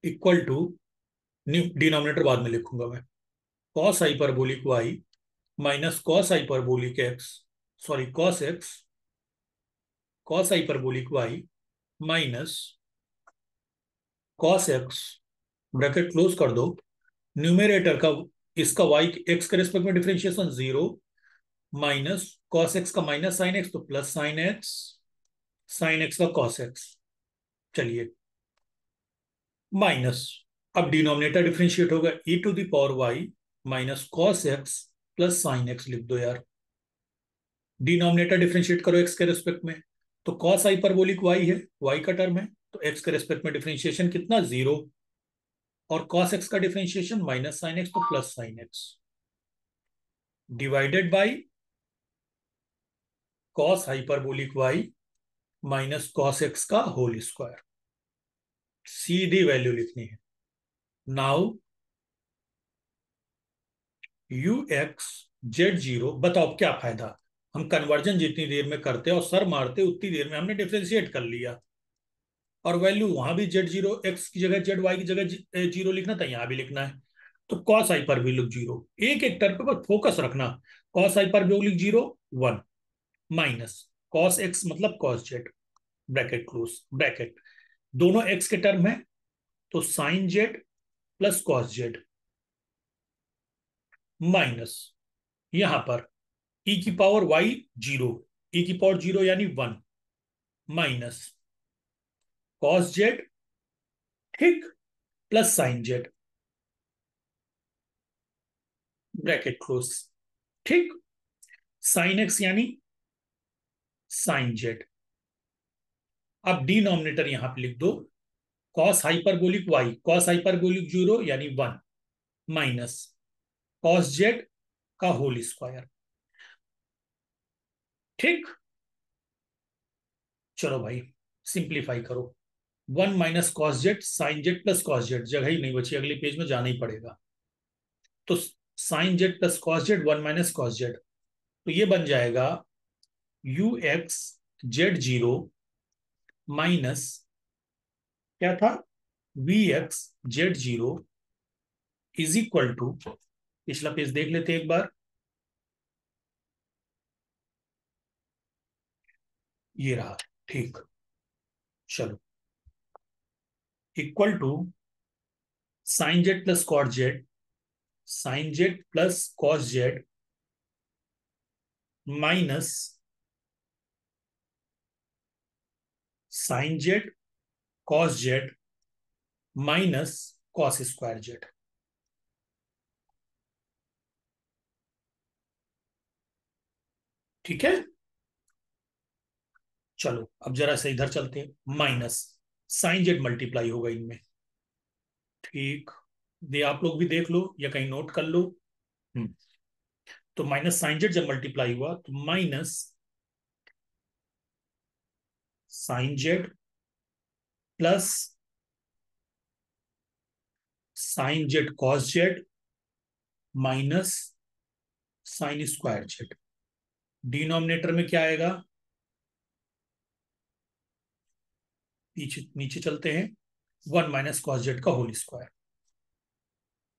इक्वल टू, डिनोमिनेटर बाद में लिखूंगा मैं, cos hyperbolic y minus cos hyperbolic x, sorry cos x, cos hyperbolic y minus cos x, bracket close कर दो, न्यूमेरेटर का इसका वाई एक्स के रिस्पेक्ट में डिफरेंशिएशन 0, माइनस कॉस एक्स का माइनस साइन एक्स तो plus sine x, sine x का cos x, चलिए माइनस, अब डिनोमिनेटर डिफरेंशिएट होगा e to the power y minus cos x plus sine x, लिख दो यार, डिनोमिनेटर डिफरेंशिएट करो एक्स के रेस्पेक्ट में, तो कॉस हाइपरबोलिक वाई है, वाई का टर्म है, तो एक्स के रेस्पेक्ट में डिफरेंशिएशन कितना 0, और कॉस एक्स का डिफरेंशिएशन माइनस साइन एक्स तो plus sine x, divided by cos hyperbolic y minus cos x का होल स्क्वायर, सीधी वैल्यू लिखनी है। Now u x z zero, बताओ क्या फायदा, हम कन्वर्जन जितनी देर में करते और सर मारते उतनी देर में हमने डिफरेंशिएट कर लिया, और वैल्यू वहां भी जेड जीरो एक्स की जगह जेड वाई की जगह जीरो लिखना था, यहां भी लिखना है, तो कॉस हाइपरबोलिक जीरो, एक एक टर्म पे फोकस रखना, cos hyperbolic zero 1 minus cos x मतलब cos z, bracket close, bracket, दोनों एक्स के टर्म है, तो sine z plus cos z minus, यहां पर ई की पावर वाई 0, ई की पावर 0 यानी 1 माइनस कॉस जेड, ठीक, plus sine z, bracket close, ठीक, साइन एक्स यानी साइन जेड, अब डिनोमिनेटर यहां पे लिख दो, cos hyperbolic y, cos hyperbolic 0 यानी 1 माइनस कॉस जेड का होल स्क्वायर, ठीक, चलो भाई सिंप्लीफाई करो, 1 minus cos z sine z plus cos z, जगह ही नहीं बची, अगले पेज में जाना ही पड़ेगा, तो sine z plus cos z 1 minus cos z, तो ये बन जाएगा u x z zero minus, क्या था, v x z zero is equal to, पिछला पेज देख लेते एक बार, ये रहा, ठीक, चलो, equal to sine z plus cot z, sine z plus cos z minus sine z cos z minus cos square z, ठीक है, चलो अब जरा से इधर चलते हैं, माइनस साइन जेड मल्टीप्लाई होगा इनमें, ठीक, दे आप लोग भी देख लो या कहीं नोट कर लो। हम्म, तो माइनस साइन जेड जब मल्टीप्लाई हुआ तो minus sine z plus sine z cos z minus sine square z, denominator में क्या आएगा, पीछे नीचे चलते हैं, 1 माइनस कॉस जेड का whole square,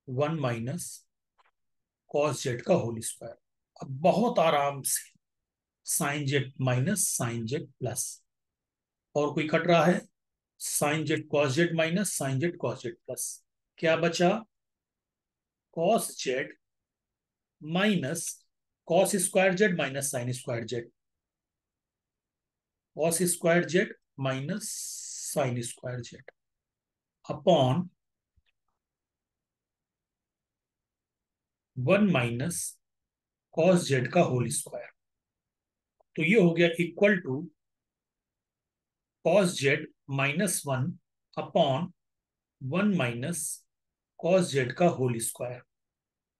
1 minus cos z का होल स्क्वायर, अब बहुत आराम से sine z minus sine z plus, और कोई कट रहा है, sine z cos z minus sine z cos z plus, क्या बचा, cos z minus cos square z minus sine square z, cos square z minus sine square z upon 1 minus cos z का whole square, तो ये हो गया equal to cos z minus 1 upon 1 minus cos z का whole square.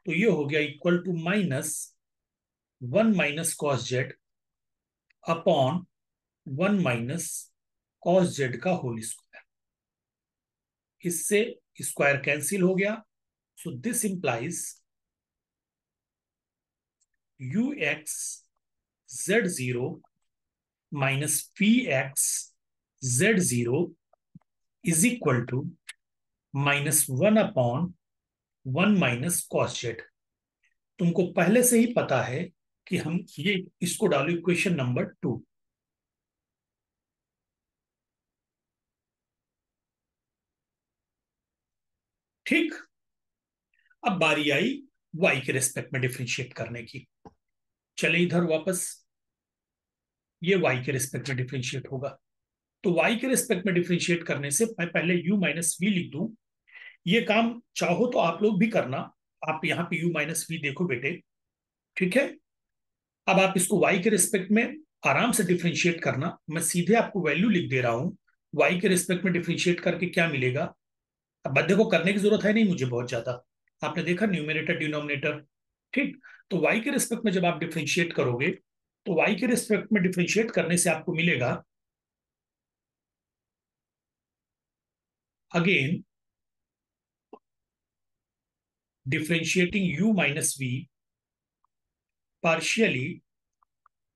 तो ये हो गया equal to -1 minus cos z upon 1 minus cos z का होल स्क्वायर। इससे स्क्वायर कैंसिल हो गया। So this implies u x z zero minus p x z zero is equal to -1 upon 1 minus cos z. तुमको पहले से ही पता है कि हम ये इसको डालो इक्वेशन नंबर 2। ठीक। अब बारी आई y के रेस्पेक्ट में डिफ्रेंशिएट करने की। चले इधर वापस, ये y के रेस्पेक्ट में डिफ्रेंशिएट होगा। तो y के रेस्पेक्ट में डिफ्रेंशिएट करने से मैं पहले u माइनस वी लिख दूं। ये काम चाहो तो आप लोग भी करना। आप यहाँ पे u माइनस वी देखो बेटे। ठीक है। अब आप इसको y के रिस्पेक्ट में आराम से डिफ्रेंशिएट करना। मैं सीधे आपको वैल्यू लिख दे रहा हूं। y के रिस्पेक्ट में डिफ्रेंशिएट करके क्या मिलेगा। अब बदले को करने की जरूरत है नहीं मुझे बहुत ज्यादा। आपने देखा न्यूमरेटर डिनोमिनेटर। ठीक। तो y के रिस्पेक्ट में जब आप डिफ्रेंशिएट करोगे तो y के रिस्पेक्ट में डिफ्रेंशिएट करने से आपको मिलेगा again differentiating u minus v partially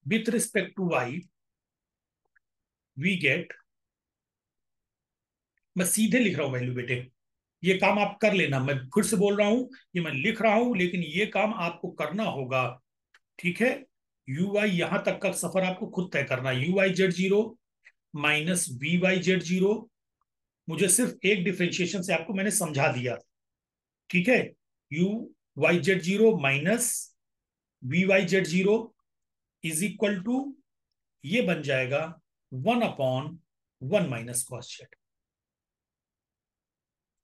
with respect to y we get. मैं सीधे लिख रहा हूं वैल्यू बेटे। ये काम आप कर लेना। मैं फिर से बोल रहा हूं, ये मैं लिख रहा हूं लेकिन ये काम आपको करना होगा। ठीक है। यू वाई यहां तक का सफर आपको खुद तय करना है। U y z zero minus v y z zero. मुझे सिर्फ एक डिफ्रेंशिएशन से आपको मैंने समझा दिया। ठीक है। U y z zero minus v y z zero is equal to, ये बन जाएगा 1/1 माइनस कॉस जेड।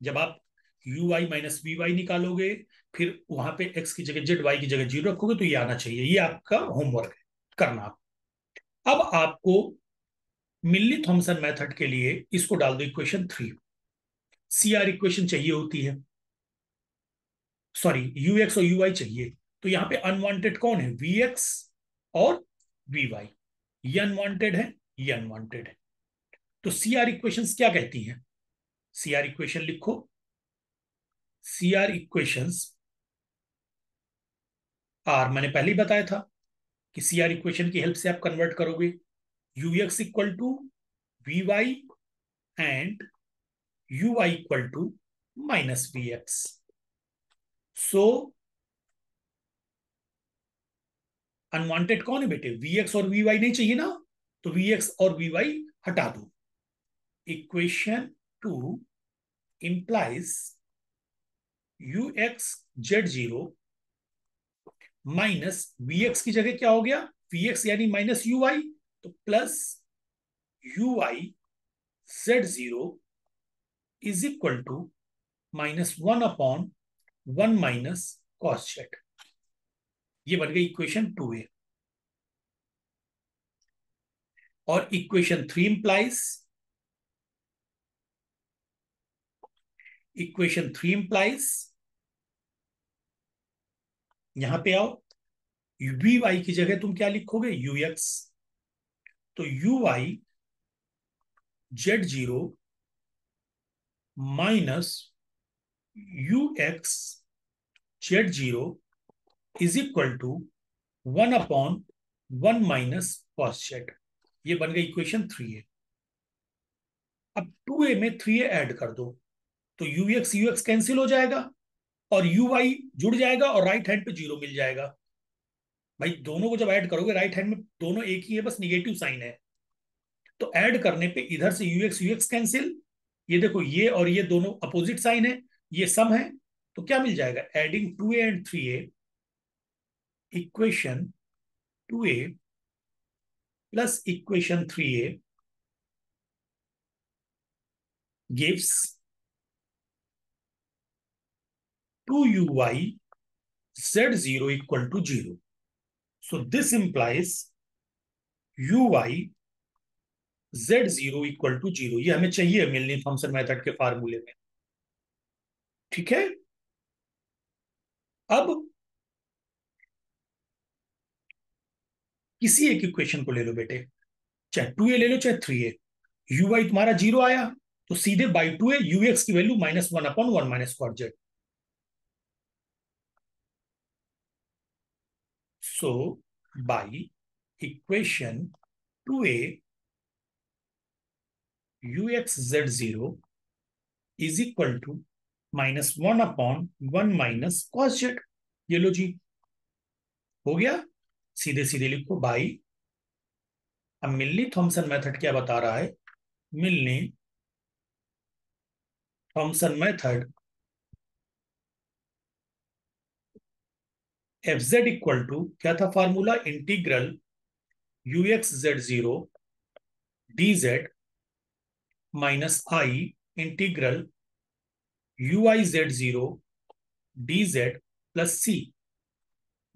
जब आप u y minus v y निकालोगे फिर वहां पे एक्स की जगह जेड, वाई की जगह जीरो रखोगे तो ये आना चाहिए। ये आपका होमवर्क है, करना आप। अब आपको मिल्ली थॉमसन मेथड के लिए इसको डाल दो इक्वेशन 3। सी आर इक्वेशन चाहिए होती है, सॉरी यू एक्स और यू वाई चाहिए। तो यहाँ पे अनवांटेड कौन है, वी एक्स और वी वाई। ये अनवांटेड है, ये अनवांटेड है। तो सी आर इक्वेशंस क्या कहती हैं। सी आर इक्वेशन लिखो। सी आर इक्वेशंस आर मैंने पहले ही बताया था कि सी आर इक्वेशन की हेल्प से आप कन्वर्ट करोगे u x equal to v y and u y equal to minus v x. So unwanted कौन है बेटे, वी एक्स और वी वाई नहीं चाहिए ना। तो वी एक्स और वी वाई हटा दो। Equation 2 implies u x z zero minus v x की जगह क्या हो गया, वी एक्स यानी माइनस यू वाई, तो plus u y z zero is equal to -1/1 minus cos z. ये बन गई इक्वेशन 2a। और इक्वेशन 3 इंप्लाइज यहां पे आओ, वी वाई की जगह तुम क्या लिखोगे, यू एक्स। तो u y z zero minus u x z zero is equal to 1/1 minus cos z. ये बन गई इक्वेशन 3a। अब 2a में 3a ऐड कर दो तो यू एक्स कैंसिल हो जाएगा और यू वाई जुड़ जाएगा और राइट हैंड पे जीरो मिल जाएगा। भाई दोनों को जब ऐड करोगे राइट हैंड में दोनों एक ही है, बस निगेटिव साइन है। तो ऐड करने पे इधर से यू एक्स कैंसिल। ये देखो ये और ये दोनों अपोजिट साइन है, ये सम है। तो क्या मिल जाएगा, adding 2a and 3a, equation 2a plus equation 3a gives 2uy z0 equal to 0। So this implies uy z0 equal to 0। ये हमें चाहिए मिलनी थॉमसन मेथड के फार्मूले में। ठीक है। अब किसी एक इक्वेशन को ले लो बेटे, चाहे 2a ले लो चाहे 3a, यू वाई तुम्हारा 0 आया, तो सीधे बाई 2a यू एक्स की value -1/1 minus cot z. So by equation 2a u x z 0 is equal to -1/1 minus cos z. ये लो जी, हो गया। सीधे सीधे लिखो बाई, अब मिलनी थॉमसन मेथड क्या बता रहा है, Milne Thomson method f z equal to क्या था फॉर्मूला, integral u x z 0 d z minus i integral u i z 0 d Z plus c.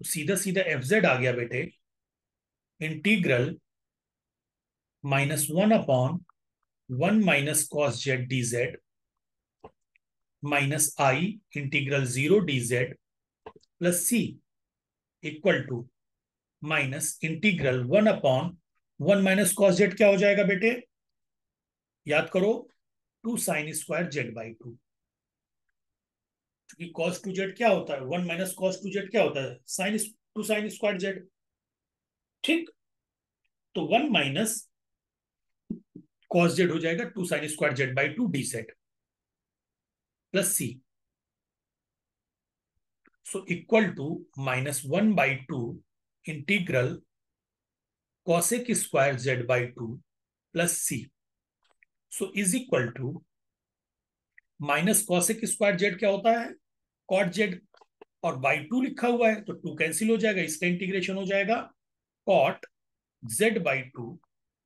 तो सीधा सीधा एफ जेड आ गया बेटे, integral -1/1 minus cos z d z minus i integral 0 d Z plus c equal to minus integral 1/1 minus cos z क्या हो जाएगा बेटे, याद करो, 2 sin² जेड/2। क्योंकि कॉस टू जेड क्या होता है, 1 माइनस कॉस टू जेड क्या होता है, साइन 2 sin² जेड। ठीक, तो 1 माइनस कॉस जेड हो जाएगा 2 sin² जेड/2 D Z plus C. So equal to -1/2 integral cosec² जेड/2 plus C. So is equal to minus cosec² Z क्या होता है, कॉट जेड, और बाई 2 लिखा हुआ है तो 2 कैंसिल हो जाएगा, इसका इंटीग्रेशन हो जाएगा cot z/2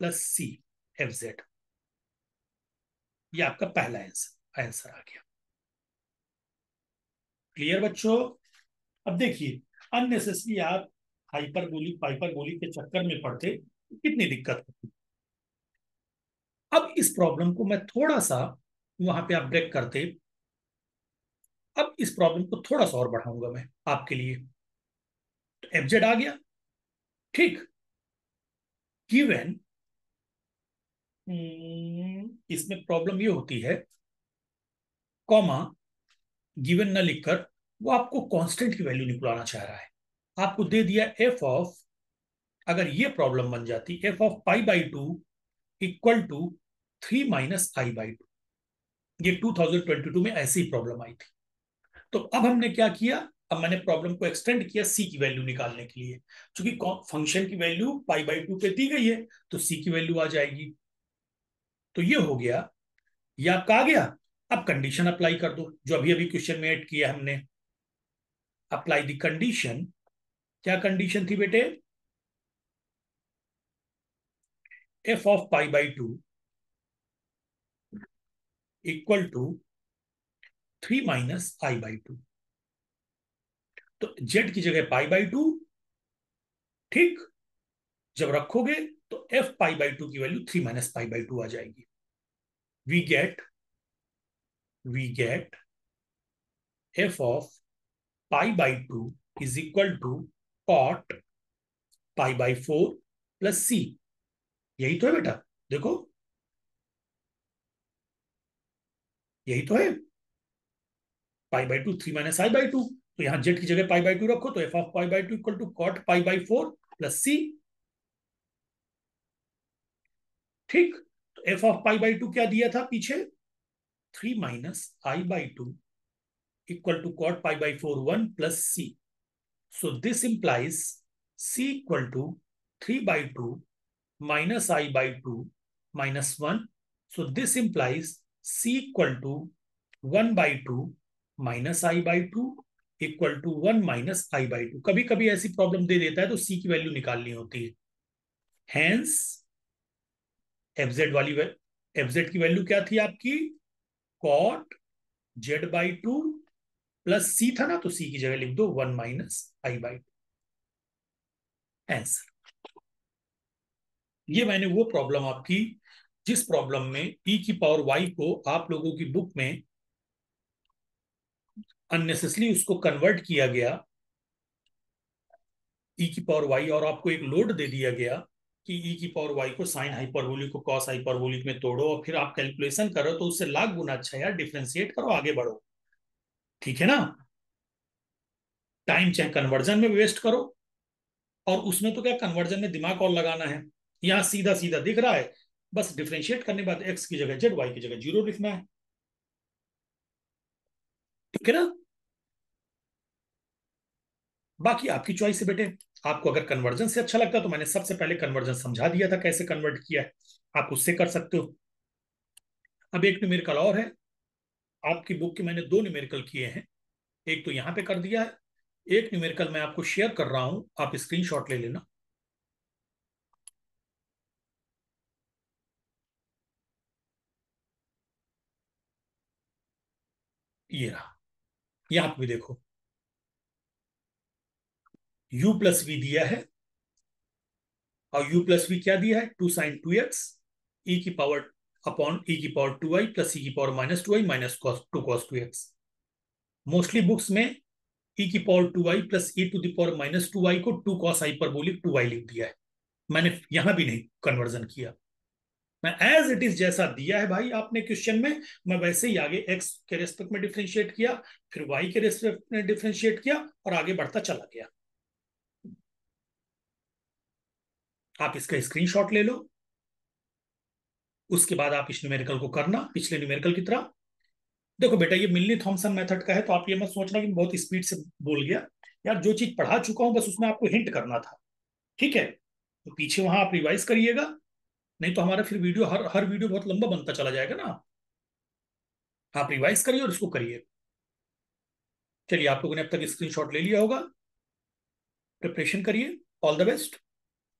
plus c f z. ये आपका पहला आंसर आंसर आ गया। क्लियर बच्चों। अब देखिए, अननेसेसरी आप हाइपरबोलिक पाइपरबोलिक के चक्कर में पड़ते तो कितनी दिक्कत होती। अब इस प्रॉब्लम को मैं थोड़ा सा, वहां पे आप ब्रेक करते, अब इस प्रॉब्लम को थोड़ा सा और बढ़ाऊंगा मैं आपके लिए। तो एफ जेड आ गया, ठीक, गिवन, इसमें प्रॉब्लम ये होती है, कॉमा गिवन न लिखकर वो आपको कांस्टेंट की वैल्यू निकलवाना चाह रहा है। आपको दे दिया एफ ऑफ, अगर ये प्रॉब्लम बन जाती F of π/2 equal to 3 - i/2, ये 2022 में ऐसी ही प्रॉब्लम आई थी। तो अब हमने क्या किया, अब मैंने प्रॉब्लम को एक्सटेंड किया सी की वैल्यू निकालने के लिए, क्योंकि फंक्शन की वैल्यू π/2 पे दी गई है तो सी की वैल्यू आ जाएगी। तो ये हो गया, ये आपका आ गया। अब कंडीशन अप्लाई कर दो जो अभी अभी क्वेश्चन में ऐड किया हमने, अप्लाई द कंडीशन। क्या कंडीशन थी बेटे, F of π/2 equal to 3 - i/2। तो जेड की जगह π/2, ठीक, जब रखोगे तो एफ π/2 की वैल्यू 3 - π/2 आ जाएगी। We get we get f of π/2 is equal to cot π/4 plus c. यही तो है बेटा, देखो यही तो है, π/2 3 - i/2। तो यहां जेड की जगह π/2 रखो तो f of π/2 equal to cot π/4 plus c. ठीक, तो एफ ऑफ π/2 क्या दिया था पीछे, 3 - i/2 equal to cot π/4 1 plus C. So this implies c equal to 3/2 - i/2 -1। So this implies c equal to 1/2 -i/2 equal to 1 -i/2। कभी कभी ऐसी problem दे देता है तो सी की वैल्यू निकालनी होती है। हैंस एफ जेड की वैल्यू क्या थी आपकी, कॉट z/2 प्लस सी था ना, तो सी की जगह लिख दो 1 -i/2। आंसर, ये मैंने वो प्रॉब्लम आपकी, जिस प्रॉब्लम में e की पावर y को आप लोगों की बुक में अननेसेसरी उसको कन्वर्ट किया गया ई की पावर वाई, और आपको एक लोड दे दिया गया कि ई की पावर वाई को साइन हाइपरबोलिक को कॉस हाइपरबोलिक में तोड़ो और फिर आप कैलकुलेशन करो, तो उससे लाख गुना अच्छा यार डिफ्रेंशिएट करो, आगे बढ़ो। ठीक है ना? टाइम चाहे कन्वर्जन में वेस्ट करो, और उसमें तो क्या कन्वर्जन में दिमाग और लगाना है, यहाँ सीधा सीधा दिख रहा है, बस डिफ्रेंशिएट करने के बाद एक्स की जगह जेड, वाई की जगह जीरो लिखना है। ठीक है ना? बाकी आपकी चॉइस है बेटे। आपको अगर कन्वर्जन से अच्छा लगता है तो मैंने सबसे पहले कन्वर्जन समझा दिया था कैसे कन्वर्ट किया है, आप उससे कर सकते हो। अब एक न्यूमेरिकल और है, आपकी बुक के मैंने दो न्यूमेरिकल किए हैं, एक तो यहाँ पे कर दिया है, एक न्यूमेरिकल मैं आपको शेयर कर रहा हूं, आप स्क्रीनशॉट ले लेना। ये रहा, यहाँ पे भी देखो, u प्लस वी दिया है, और u प्लस वी क्या दिया है, two sine two x e की पावर अपॉन ई की power two i plus e की power minus two i minus cos two cos two x. Mostly books में ई की power two i plus e to power minus two i को two cos hyperbolic two i लिख दिया है, मैंने यहां भी नहीं कन्वर्जन किया, मैं एज इट इज जैसा दिया है भाई आपने क्वेश्चन में, मैं वैसे ही आगे एक्स के रेस्पेक्ट में डिफ्रेंशिएट किया, फिर वाई के रेस्पेक्ट में डिफ्रेंशिएट किया, और आगे बढ़ता चला गया। आप इसका स्क्रीनशॉट ले लो, उसके बाद आप इस न्यूमेरिकल को करना पिछले न्यूमेरिकल की तरह। देखो बेटा, ये मिलनी थॉमसन मेथड का है, तो आप ये मत सोचना कि मैं बहुत स्पीड से बोल गया, यार जो चीज पढ़ा चुका हूं बस उसमें आपको हिंट करना था। ठीक है? तो पीछे वहां आप रिवाइज करिएगा, नहीं तो हमारा फिर वीडियो हर हर वीडियो बहुत लंबा बनता चला जाएगा ना। आप रिवाइज करिए और इसको करिए। चलिए, आप लोगों ने अब तक स्क्रीनशॉट ले लिया होगा, प्रिपरेशन करिए। All the best.